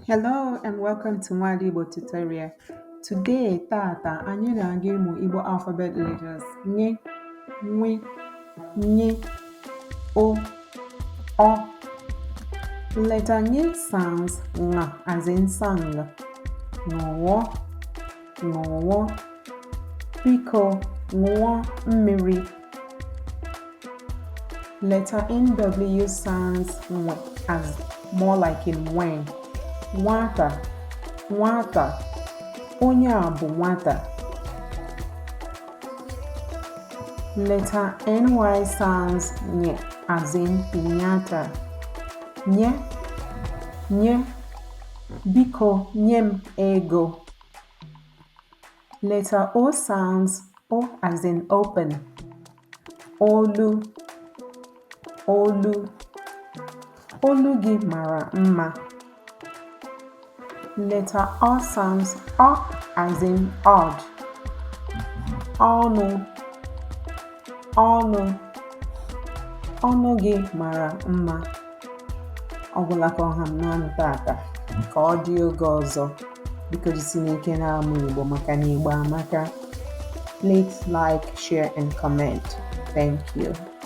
Hello and welcome to Nwadi Igbo tutorial. Today, tata, anyị na-aga ịmụ Igbo alphabet letters nye, nwe, nye, o, ọ. Letter nye sounds nga as in sang, n'ọwọ, n'ọwọ, biko, ṅụọ mmiri. Letter NW sounds nwe as more like in when. Nwata, nwata, onye a bụ nwata. Letter NY sounds nye as in piñata. Nye, nye, biko nye m ego. Letter O sounds O as in open. Olu, olu, olu gị mara mma. Letter O sounds O as in odd. Ọnụ, ọnụ, ọnụ gị mara mma. Ọ gwụla ka ọha m n'ọnụ tata ka ọ dị oge ọzọ. Biko jisi n'ike na-amụ Igbo maka na Igbo amaka. Please like, share and comment. Thank you.